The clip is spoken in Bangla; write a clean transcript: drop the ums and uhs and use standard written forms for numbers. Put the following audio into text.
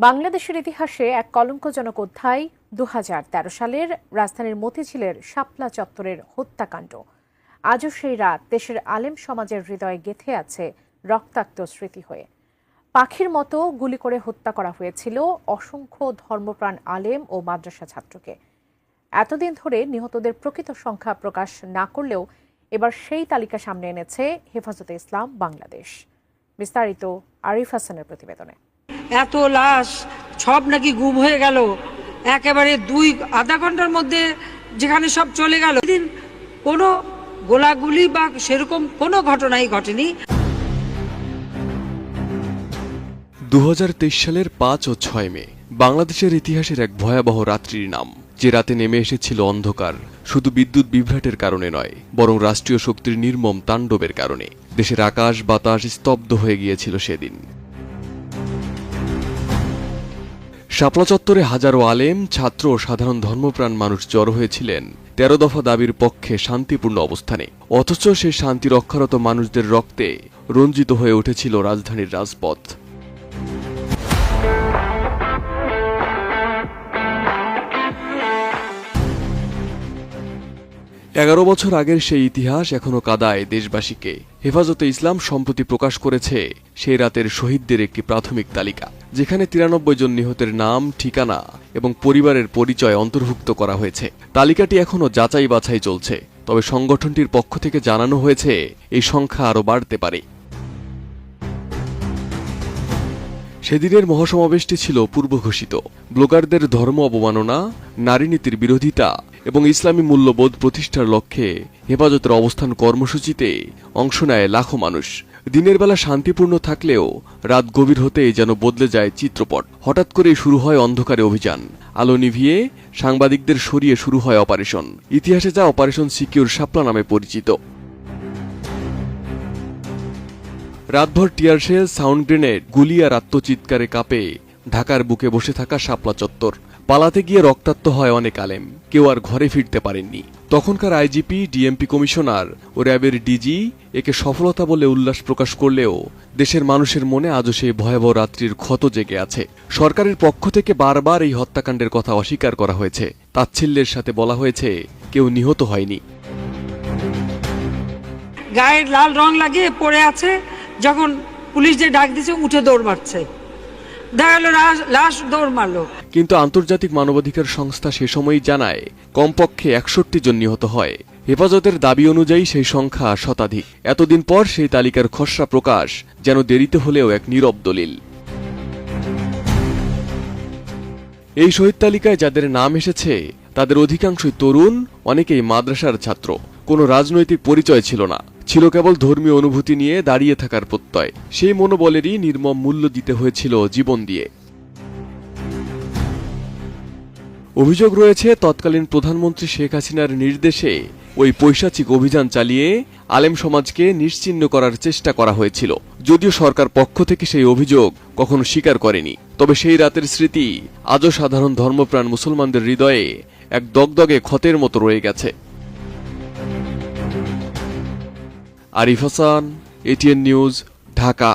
বাংলাদেশের ইতিহাসে এক কলঙ্কজনক অধ্যায় ২০১৩ সালের রাজধানীর মতিঝিলের শাপলা চত্বরের হত্যাকাণ্ড। আজও সেই রাত দেশের আলেম সমাজের হৃদয়ে গেঁথে আছে রক্তাক্ত স্মৃতি হয়ে। পাখির মতো গুলি করে হত্যা করা হয়েছিল অসংখ্য ধর্মপ্রাণ আলেম ও মাদ্রাসা ছাত্রকে। এতদিন ধরে নিহতদের প্রকৃত সংখ্যা প্রকাশ না করলেও এবার সেই তালিকা সামনে এনেছে হেফাজতে ইসলাম বাংলাদেশ। বিস্তারিত আরিফ হাসানের প্রতিবেদনে। এত লাশ সব নাকি গুম হয়ে গেল একেবারে আধা ঘন্টার মধ্যে, যেখানে সব চলে গেল। দিন কোনো গোলাগুলি বা সেরকম কোনো ঘটনাই ঘটেনি। ২০২৩ সালের ৫ ও ৬ মে বাংলাদেশের ইতিহাসের এক ভয়াবহ রাত্রির নাম, যে রাতে নেমে এসেছিল অন্ধকার শুধু বিদ্যুৎ বিভ্রাটের কারণে নয়, বরং রাষ্ট্রীয় শক্তির নির্মম তাণ্ডবের কারণে। দেশের আকাশ বাতাস স্তব্ধ হয়ে গিয়েছিল সেদিন। শাপলা চত্বরে হাজারো আলেম, ছাত্র ও সাধারণ ধর্মপ্রাণ মানুষ জড়ো হয়েছিলেন ১৩ দফা দাবির পক্ষে শান্তিপূর্ণ অবস্থানে। অথচ সেই শান্তি রক্ষারত মানুষদের রক্তে রঞ্জিত হয়ে উঠেছিল রাজধানীর রাজপথ। এগারো বছর আগের সেই ইতিহাস এখনো কাঁদায় দেশবাসীকে। হেফাজতে ইসলাম সম্প্রতি প্রকাশ করেছে সেই রাতের শহীদদের একটি প্রাথমিক তালিকা, যেখানে ৯৩ জন নিহতের নাম, ঠিকানা এবং পরিবারের পরিচয় অন্তর্ভুক্ত করা হয়েছে। তালিকাটি এখনো যাচাই বাছাই চলছে, তবে সংগঠনটির পক্ষ থেকে জানানো হয়েছে এই সংখ্যা আরও বাড়তে পারে। সেদিনের মহাসমাবেশটি ছিল পূর্বঘোষিত। ব্লগারদের ধর্ম অবমাননা, নারীনীতির বিরোধিতা এবং ইসলামী মূল্যবোধ প্রতিষ্ঠার লক্ষ্যে হেফাজতের অবস্থান কর্মসূচিতে অংশ নেয় লাখো মানুষ। দিনের বেলা শান্তিপূর্ণ থাকলেও রাত গভীর হতেই যেন বদলে যায় চিত্রপট। হঠাৎ করেই শুরু হয় অন্ধকারে অভিযান। আলো নিভিয়ে সাংবাদিকদের সরিয়ে শুরু হয় অপারেশন। ইতিহাসে যা অপারেশন সিকিউর শাপলা নামে পরিচিত। রাতভর টিয়ারশেল, সাউন্ড গ্রেনেড, গুলি আর আত্মচিৎকারে কাঁপে ঢাকার বুকে বসে থাকা শাপলা চত্বর। পালাতে গিয়ে রক্তাক্ত হয় অনেক আলেম, কেউ আর ঘরে ফিরতে পারেননি। তখনকার আইজিপি, ডিএমপি কমিশনার ও র্যাবের ডিজি একে সফলতা বলে উল্লাস প্রকাশ করলেও দেশের মানুষের মনে আজও সেই ভয়াবহ রাত্রির ক্ষত জেগে আছে। সরকারের পক্ষ থেকে বারবার এই হত্যাকাণ্ডের কথা অস্বীকার করা হয়েছে। তাচ্ছিল্যের সাথে বলা হয়েছে কেউ নিহত হয়নি। গায়ের লাল রং লাগিয়ে পড়ে আছে, যখন পুলিশ যে ডাক দিছে উঠে দৌড় মারছে, দেখা গেল লাশ দৌড় মারলো। কিন্তু আন্তর্জাতিক মানবাধিকার সংস্থা সে সময়ই জানায় কমপক্ষে ৬১ জন নিহত হয়। হেফাজতের দাবি অনুযায়ী সেই সংখ্যা শতাধিক। এতদিন পর সেই তালিকার খসড়া প্রকাশ যেন দেরিতে হলেও এক নীরব দলিল। এই শহীদ তালিকায় যাদের নাম এসেছে তাদের অধিকাংশই তরুণ, অনেকেই মাদ্রাসার ছাত্র। কোনো রাজনৈতিক পরিচয় ছিল না, ছিল কেবল ধর্মীয় অনুভূতি নিয়ে দাঁড়িয়ে থাকার প্রত্যয়। সেই মনোবলেরই নির্মম মূল্য দিতে হয়েছিল জীবন দিয়ে। অভিযোগ রয়েছে তৎকালীন প্রধানমন্ত্রী শেখ হাসিনার নির্দেশে ওই পৈশাচিক অভিযান চালিয়ে আলেম সমাজকে নিশ্চিহ্ন করার চেষ্টা করা হয়েছিল। যদিও সরকার পক্ষ থেকে সেই অভিযোগ কখনো স্বীকার করেনি, তবে সেই রাতের স্মৃতি আজও সাধারণ ধর্মপ্রাণ মুসলমানদের হৃদয়ে এক দগদগে ক্ষতের মতো রয়ে গেছে। Arif Hasan, ATN news, Dhaka.